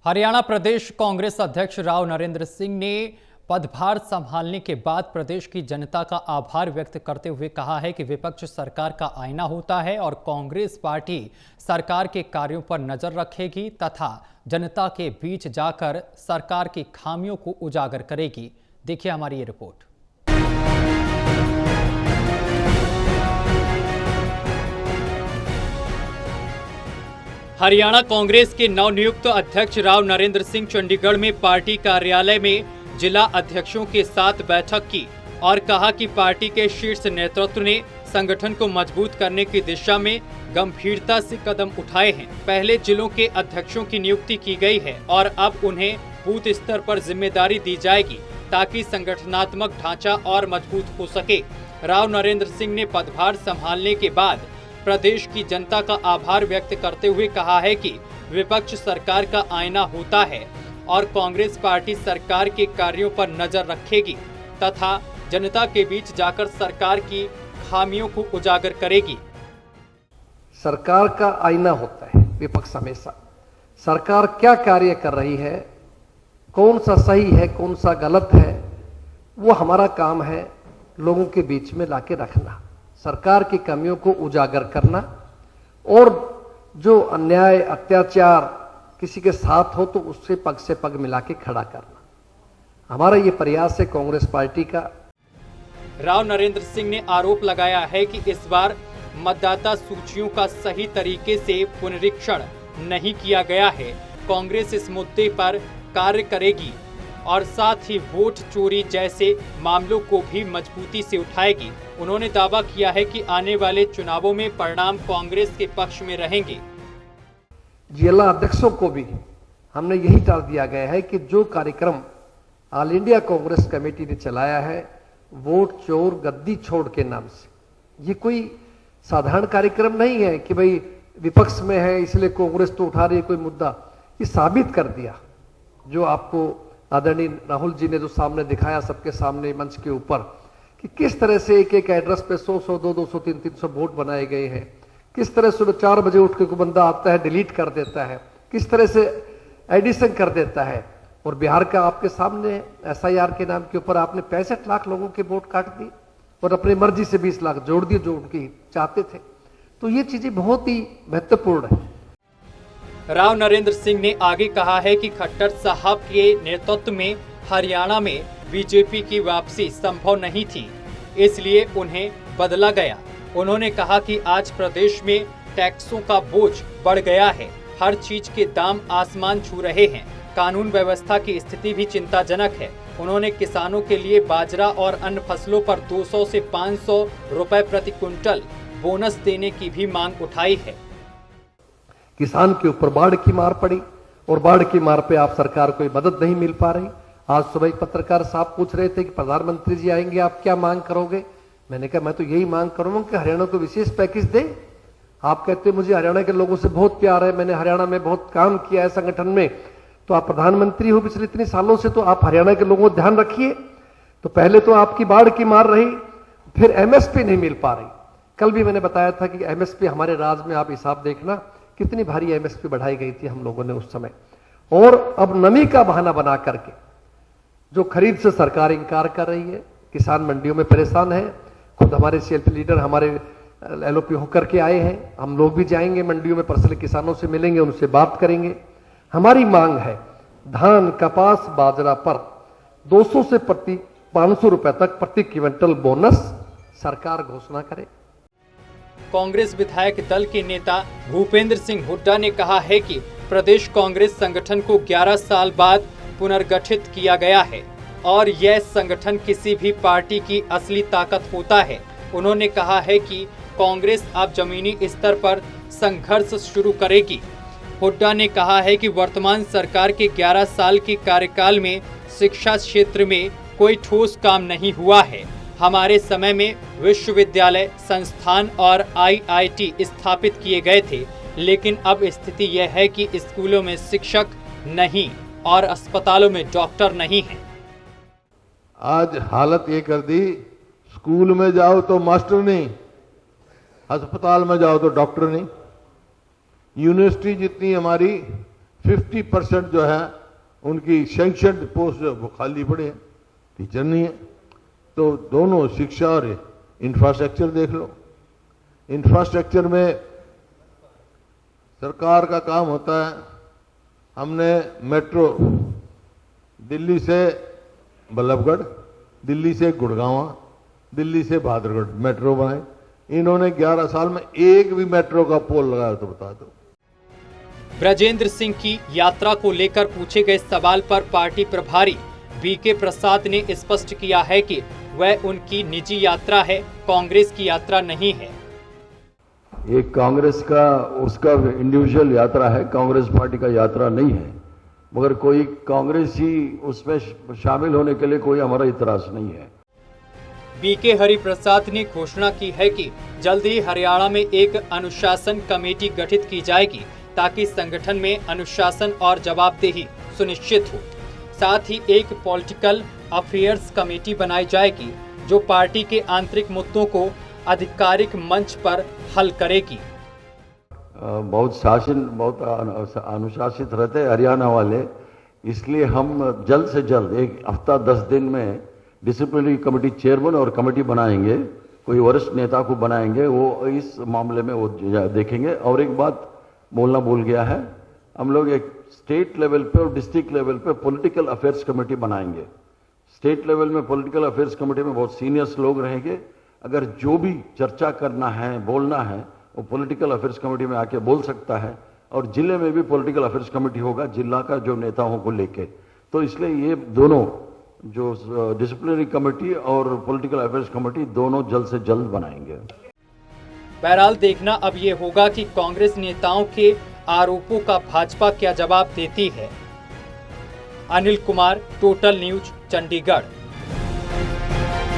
हरियाणा प्रदेश कांग्रेस अध्यक्ष राव नरेंद्र सिंह ने पदभार संभालने के बाद प्रदेश की जनता का आभार व्यक्त करते हुए कहा है कि विपक्ष सरकार का आईना होता है और कांग्रेस पार्टी सरकार के कार्यों पर नजर रखेगी तथा जनता के बीच जाकर सरकार की खामियों को उजागर करेगी। देखिए हमारी ये रिपोर्ट। हरियाणा कांग्रेस के नवनियुक्त अध्यक्ष राव नरेंद्र सिंह चंडीगढ़ में पार्टी कार्यालय में जिला अध्यक्षों के साथ बैठक की और कहा कि पार्टी के शीर्ष नेतृत्व ने संगठन को मजबूत करने की दिशा में गंभीरता से कदम उठाए हैं। पहले जिलों के अध्यक्षों की नियुक्ति की गई है और अब उन्हें बूथ स्तर पर जिम्मेदारी दी जाएगी ताकि संगठनात्मक ढांचा और मजबूत हो सके। राव नरेंद्र सिंह ने पदभार संभालने के बाद प्रदेश की जनता का आभार व्यक्त करते हुए कहा है कि विपक्ष सरकार का आईना होता है और कांग्रेस पार्टी सरकार के कार्यों पर नजर रखेगी तथा जनता के बीच जाकर सरकार की खामियों को उजागर करेगी। सरकार का आईना होता है विपक्ष हमेशा। सरकार क्या कार्य कर रही है, कौन सा सही है, कौन सा गलत है, वो हमारा काम है लोगों के बीच में लाके रखना, सरकार की कमियों को उजागर करना और जो अन्याय अत्याचार किसी के साथ हो तो उससे पग से पग मिला के खड़ा करना हमारा ये प्रयास है कांग्रेस पार्टी का। राव नरेंद्र सिंह ने आरोप लगाया है कि इस बार मतदाता सूचियों का सही तरीके से पुनरीक्षण नहीं किया गया है। कांग्रेस इस मुद्दे पर कार्य करेगी और साथ ही वोट चोरी जैसे मामलों को भी मजबूती से उठाएगी। उन्होंने दावा किया है कि आने वाले चुनावों में परिणाम कांग्रेस के पक्ष में रहेंगे। जिला अध्यक्षों को भी हमने यही टाल दिया गया है कि जो कार्यक्रम ऑल इंडिया कांग्रेस कमेटी ने चलाया है वोट चोर गद्दी छोड़ के नाम से, ये कोई साधारण कार्यक्रम नहीं है कि भाई विपक्ष में है इसलिए कांग्रेस तो उठा रही है कोई मुद्दा। ये साबित कर दिया जो आपको आदरणीय राहुल जी ने जो सामने दिखाया सबके सामने मंच के ऊपर कि किस तरह से एक एक एड्रेस पे 100-100, 200-200, 300-300 वोट बनाए गए हैं, किस तरह सुबह 4 बजे उठ के कोई बंदा आता है डिलीट कर देता है, किस तरह से एडिशन कर देता है। और बिहार का आपके सामने SIR के नाम के ऊपर आपने 65 लाख लोगों के वोट काट दी और अपनी मर्जी से 20 लाख जोड़ दिए जो उनकी चाहते थे। तो ये चीजें बहुत ही महत्वपूर्ण है। राव नरेंद्र सिंह ने आगे कहा है कि खट्टर साहब के नेतृत्व में हरियाणा में बीजेपी की वापसी संभव नहीं थी, इसलिए उन्हें बदला गया। उन्होंने कहा कि आज प्रदेश में टैक्सों का बोझ बढ़ गया है, हर चीज के दाम आसमान छू रहे हैं, कानून व्यवस्था की स्थिति भी चिंताजनक है। उन्होंने किसानों के लिए बाजरा और अन्य फसलों पर 200 से 500 रुपए प्रति क्विंटल बोनस देने की भी मांग उठाई है। किसान के ऊपर बाढ़ की मार पड़ी और बाढ़ की मार पे आप सरकार को मदद नहीं मिल पा रही। आज सुबह पत्रकार साहब पूछ रहे थे कि प्रधानमंत्री जी आएंगे आप क्या मांग करोगे। मैंने कहा मैं तो यही मांग करूंगा कि हरियाणा को विशेष पैकेज दे। आप कहते मुझे हरियाणा के लोगों से बहुत प्यार है, मैंने हरियाणा में बहुत काम किया है संगठन में, तो आप प्रधानमंत्री हो पिछले इतने सालों से, तो आप हरियाणा के लोगों को ध्यान रखिए। तो पहले तो आपकी बाढ़ की मार रही, फिर MSP नहीं मिल पा रही। कल भी मैंने बताया था कि MSP हमारे राज्य में आप हिसाब देखना कितनी भारी MSP बढ़ाई गई थी हम लोगों ने उस समय। और अब नमी का बहाना बना करके जो खरीद से सरकार इंकार कर रही है, किसान मंडियों में परेशान है। खुद हमारे सेल्फ लीडर हमारे LOP होकर के आए हैं, हम लोग भी जाएंगे मंडियों में, पर्सनली किसानों से मिलेंगे, उनसे बात करेंगे। हमारी मांग है धान कपास बाजरा पर 200 से 500 रुपए तक प्रति क्विंटल बोनस सरकार घोषणा करे। कांग्रेस विधायक दल के नेता भूपेंद्र सिंह हुड्डा ने कहा है कि प्रदेश कांग्रेस संगठन को 11 साल बाद पुनर्गठित किया गया है और यह संगठन किसी भी पार्टी की असली ताकत होता है। उन्होंने कहा है कि कांग्रेस अब जमीनी स्तर पर संघर्ष शुरू करेगी। हुड्डा ने कहा है कि वर्तमान सरकार के 11 साल के कार्यकाल में शिक्षा क्षेत्र में कोई ठोस काम नहीं हुआ है। हमारे समय में विश्वविद्यालय, संस्थान और IIT स्थापित किए गए थे, लेकिन अब स्थिति यह है कि स्कूलों में शिक्षक नहीं और अस्पतालों में डॉक्टर नहीं है। आज हालत ये कर दी, स्कूल में जाओ तो मास्टर नहीं, अस्पताल में जाओ तो डॉक्टर नहीं। यूनिवर्सिटी जितनी हमारी 50% जो है उनकी सैंक्शनड पोस्ट वो खाली पड़े हैं, टीचर नहीं है। तो दोनों शिक्षा और इंफ्रास्ट्रक्चर देख लो। इंफ्रास्ट्रक्चर में सरकार का काम होता है, हमने मेट्रो दिल्ली से बल्लभगढ़, दिल्ली से गुड़गांव, दिल्ली से भादरगढ़ मेट्रो बनाए। इन्होंने 11 साल में एक भी मेट्रो का पोल लगाया तो बता दो। ब्रजेंद्र सिंह की यात्रा को लेकर पूछे गए सवाल पर पार्टी प्रभारी बीके प्रसाद ने स्पष्ट किया है कि वह उनकी निजी यात्रा है, कांग्रेस की यात्रा नहीं है। ये कांग्रेस का उसका इंडिविजुअल यात्रा है, कांग्रेस पार्टी का यात्रा नहीं है। मगर कोई कांग्रेसी उसमें शामिल होने के लिए कोई हमारा इतराज नहीं है। बीके हरिप्रसाद ने घोषणा की है कि जल्द ही हरियाणा में एक अनुशासन कमेटी गठित की जाएगी ताकि संगठन में अनुशासन और जवाबदेही सुनिश्चित हो। साथ ही एक पॉलिटिकल अफेयर्स कमेटी बनाई जाएगी जो पार्टी के आंतरिक मुद्दों को आधिकारिक मंच पर हल करेगी। बहुत अनुशासित रहते हैं हरियाणा वाले, इसलिए हम जल्द से जल्द एक हफ्ता 10 दिन में डिसिप्लिनरी कमेटी चेयरमैन और कमेटी बनाएंगे, कोई वरिष्ठ नेता को बनाएंगे, वो इस मामले में वो देखेंगे। और एक बात बोलना भूल गया है, हम लोग एक स्टेट लेवल पे और डिस्ट्रिक्ट लेवल पे पॉलिटिकल अफेयर्स कमेटी बनाएंगे। स्टेट लेवल में पॉलिटिकल अफेयर्स कमेटी में बहुत सीनियर्स लोग रहेंगे। अगर जो भी चर्चा करना है, बोलना है, वो पॉलिटिकल अफेयर्स कमेटी में आके बोल सकता है। और जिले में भी पॉलिटिकल अफेयर्स कमेटी होगा, जिला का जो नेताओं को लेके। तो इसलिए ये दोनों जो डिसिप्लिनरी कमेटी और पॉलिटिकल अफेयर्स कमेटी दोनों जल्द से जल्द बनाएंगे। बहरहाल देखना अब ये होगा कि कांग्रेस नेताओं के आरोपों का भाजपा क्या जवाब देती है। Anil Kumar, total news, Chandigarh.